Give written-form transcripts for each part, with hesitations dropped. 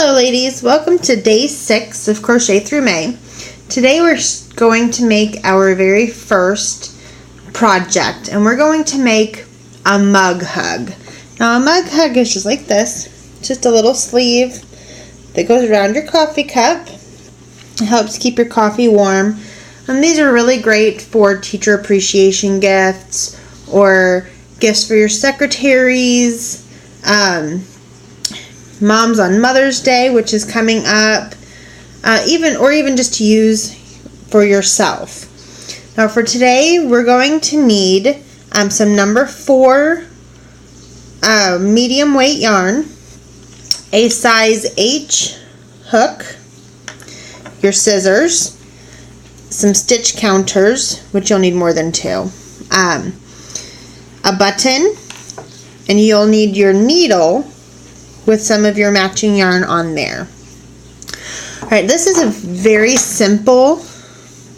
Hello ladies, welcome to day 6 of Crochet Through May. Today we're going to make our very first project, and we're going to make a mug hug. Now a mug hug is just like this, just a little sleeve that goes around your coffee cup. It helps keep your coffee warm, and these are really great for teacher appreciation gifts or gifts for your secretaries, moms on Mother's Day, which is coming up, even just to use for yourself. Now for today, we're going to need some number 4 medium weight yarn, a size H hook, your scissors, some stitch counters, which you'll need more than 2, a button, and you'll need your needle with some of your matching yarn on there. Alright, this is a very simple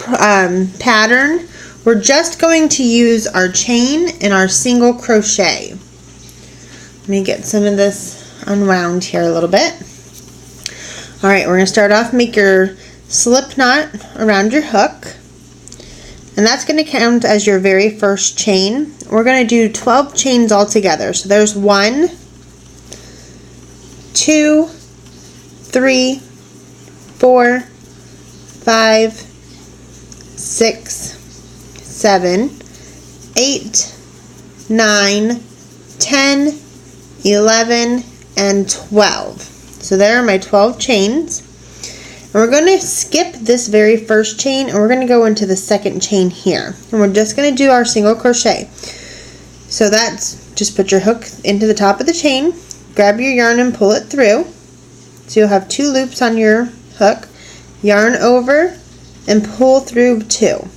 pattern. We're just going to use our chain and our single crochet. Let me get some of this unwound here a little bit. Alright, we're going to start off, make your slip knot around your hook, and that's going to count as your very first chain. We're going to do 12 chains all together. So there's 1, 2, 3, 4, 5, 6, 7, 8, 9, 10, 11, and 12. So there are my 12 chains. And we're going to skip this very first chain, and we're going to go into the second chain here. And we're just going to do our single crochet. So that's, just put your hook into the top of the chain, grab your yarn and pull it through. So you'll have 2 loops on your hook, yarn over and pull through 2.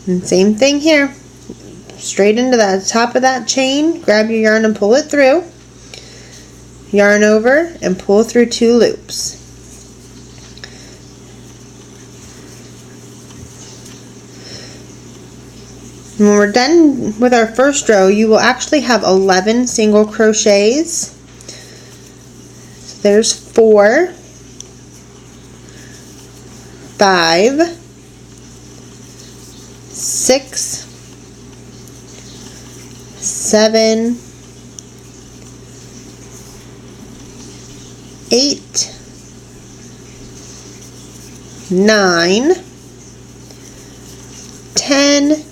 And same thing here, straight into the top of that chain, grab your yarn and pull it through, yarn over and pull through 2 loops. When we're done with our first row, you will actually have 11 single crochets. So there's 4, 5, 6, 7, 8, 9, 10,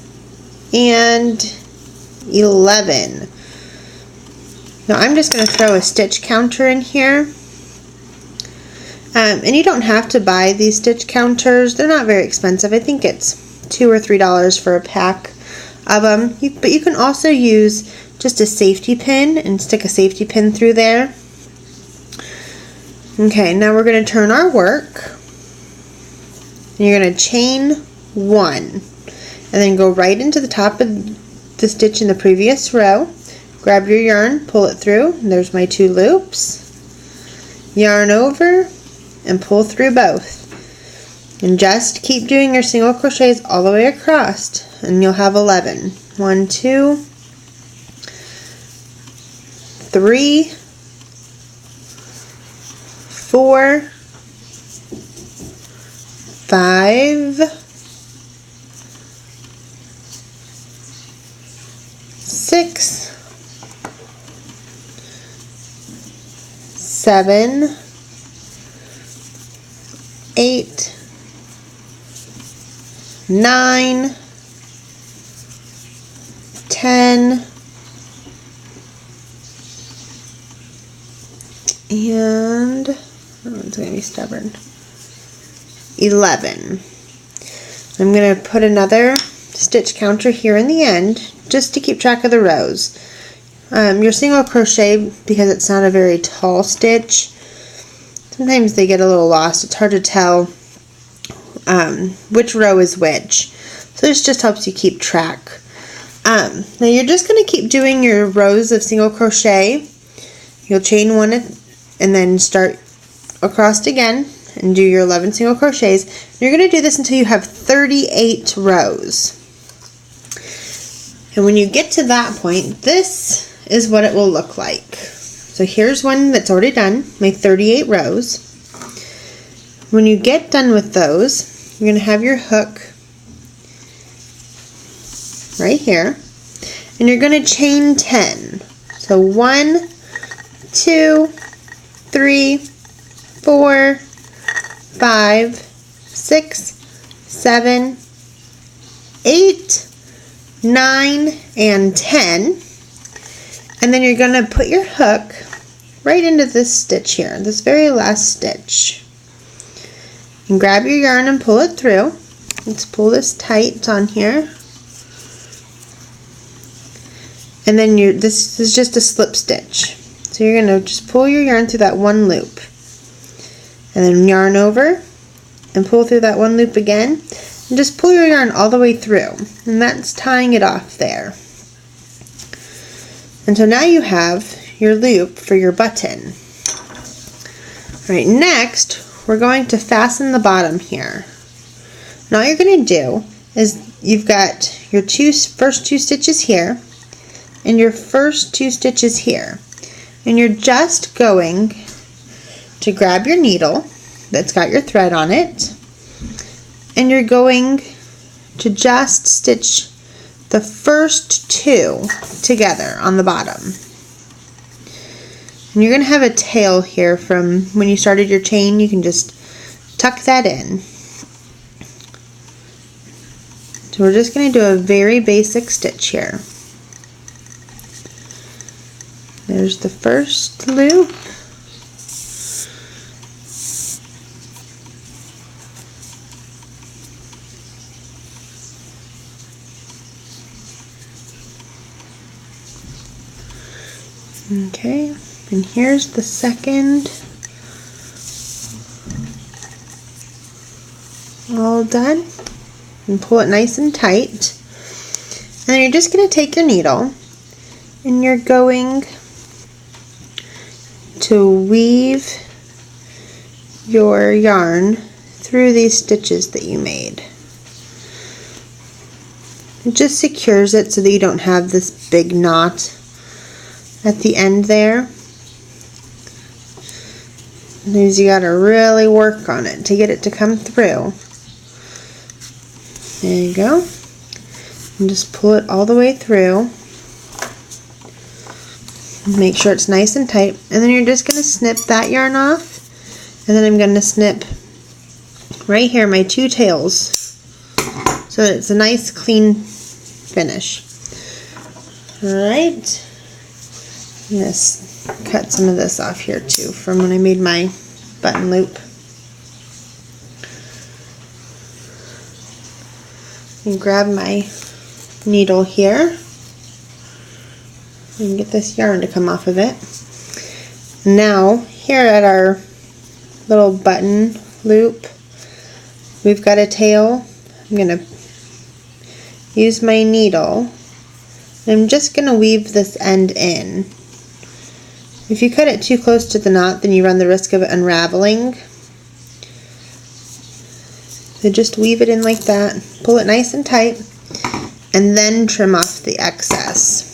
and 11. Now I'm just going to throw a stitch counter in here, and you don't have to buy these stitch counters. They're not very expensive. I think it's $2 or $3 for a pack of them, but you can also use just a safety pin and stick a safety pin through there. Okay, now we're going to turn our work, and you're going to chain 1 and then go right into the top of the stitch in the previous row. Grab your yarn, pull it through, and there's my 2 loops. Yarn over and pull through both. And just keep doing your single crochets all the way across, and you'll have 11. 1, 2, 3, 4, 5, 6, 7, 8, 9, 10, and it's going to be stubborn. 11. I'm going to put another stitch counter here in the end, just to keep track of the rows. Your single crochet, because it's not a very tall stitch, sometimes they get a little lost. It's hard to tell which row is which. So this just helps you keep track. Now you're just going to keep doing your rows of single crochet. You'll chain 1 and then start across again and do your 11 single crochets. You're going to do this until you have 38 rows. And when you get to that point, this is what it will look like. So here's one that's already done, my 38 rows. When you get done with those, you're going to have your hook right here, and you're going to chain 10. So 1, 2, 3, 4, 5, 6, 7, 8, 9, and 10. And then you're going to put your hook right into this stitch here, this very last stitch. And grab your yarn and pull it through. Let's pull this tight on here. And then this is just a slip stitch. So you're going to just pull your yarn through that one loop. And then yarn over and pull through that one loop again. And just pull your yarn all the way through. And that's tying it off there. And so now you have your loop for your button. Alright, next we're going to fasten the bottom here. Now all you're going to do is you've got your first two stitches here and your first two stitches here. And you're just going to grab your needle that's got your thread on it, and you're going to just stitch the first two together on the bottom. And you're going to have a tail here from when you started your chain. You can just tuck that in. So we're just going to do a very basic stitch here. There's the first loop. Okay, and here's the second. All done. And pull it nice and tight. And then you're just going to take your needle and you're going to weave your yarn through these stitches that you made. It just secures it so that you don't have this big knot at the end there. Means you got to really work on it to get it to come through. There you go. And just pull it all the way through. Make sure it's nice and tight. And then you're just going to snip that yarn off. And then I'm going to snip right here my two tails so that it's a nice clean finish. Alright. I'm going to cut some of this off here too from when I made my button loop. And grab my needle here and get this yarn to come off of it. Now here at our little button loop, we've got a tail. I'm going to use my needle. I'm just going to weave this end in. If you cut it too close to the knot, then you run the risk of it unraveling. So just weave it in like that, pull it nice and tight, and then trim off the excess.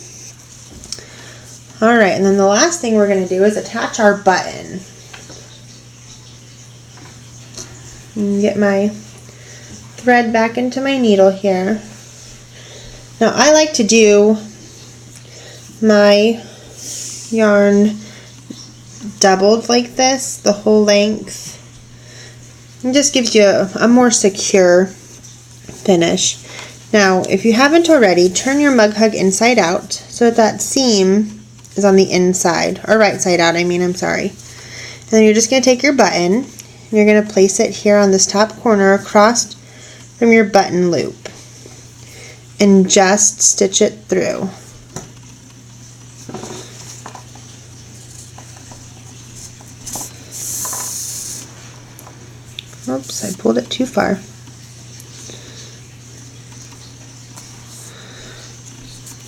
Alright, and then the last thing we're going to do is attach our button. And get my thread back into my needle here. Now I like to do my yarn doubled like this, the whole length. It just gives you a more secure finish. Now, if you haven't already, turn your mug hug inside out so that seam is on the inside, or right side out, I'm sorry. And then you're just going to take your button, and you're going to place it here on this top corner across from your button loop, and just stitch it through. Oops, I pulled it too far.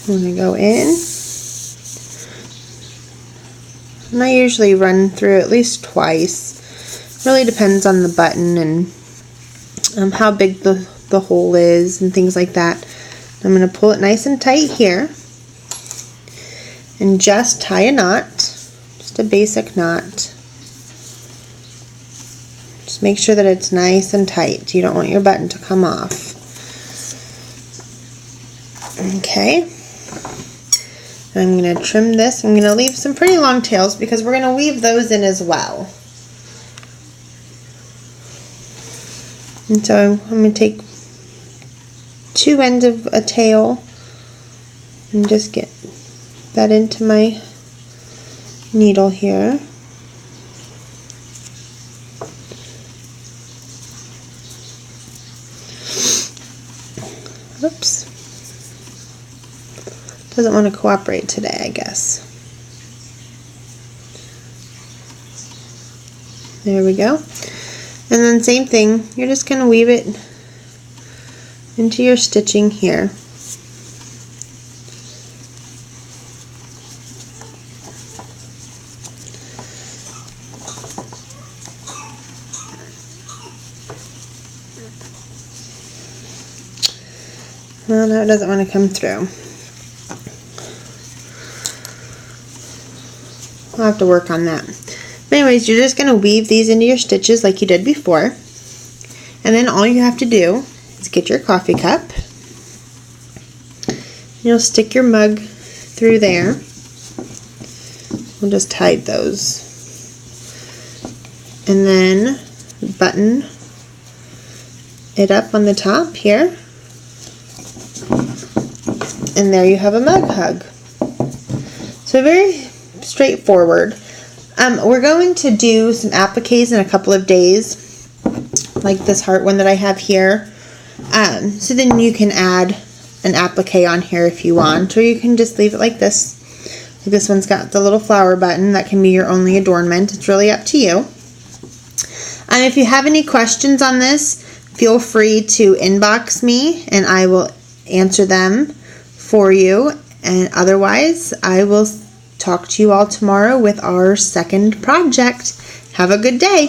I'm going to go in. And I usually run through at least twice. Really depends on the button and how big the hole is and things like that. I'm going to pull it nice and tight here. And just tie a knot. Just Just a basic knot. Just make sure that it's nice and tight. You don't want your button to come off. Okay. I'm going to trim this. I'm going to leave some pretty long tails because we're going to weave those in as well. And so I'm going to take two ends of a tail and just get that into my needle here. Oops. Doesn't want to cooperate today, I guess. There we go. And then same thing, you're just going to weave it into your stitching here. Well, no, it doesn't want to come through. I'll have to work on that. But anyways, you're just going to weave these into your stitches like you did before. And then all you have to do is get your coffee cup. You'll stick your mug through there. We'll just hide those. And then button it up on the top here. And there you have a mug hug. So very straightforward. We're going to do some appliques in a couple of days, like this heart one that I have here. So then you can add an applique on here if you want, or you can just leave it like this. This one's got the little flower button. That can be your only adornment. It's really up to you. And if you have any questions on this, feel free to inbox me and I will answer them for you. And otherwise, I will talk to you all tomorrow with our second project. Have a good day.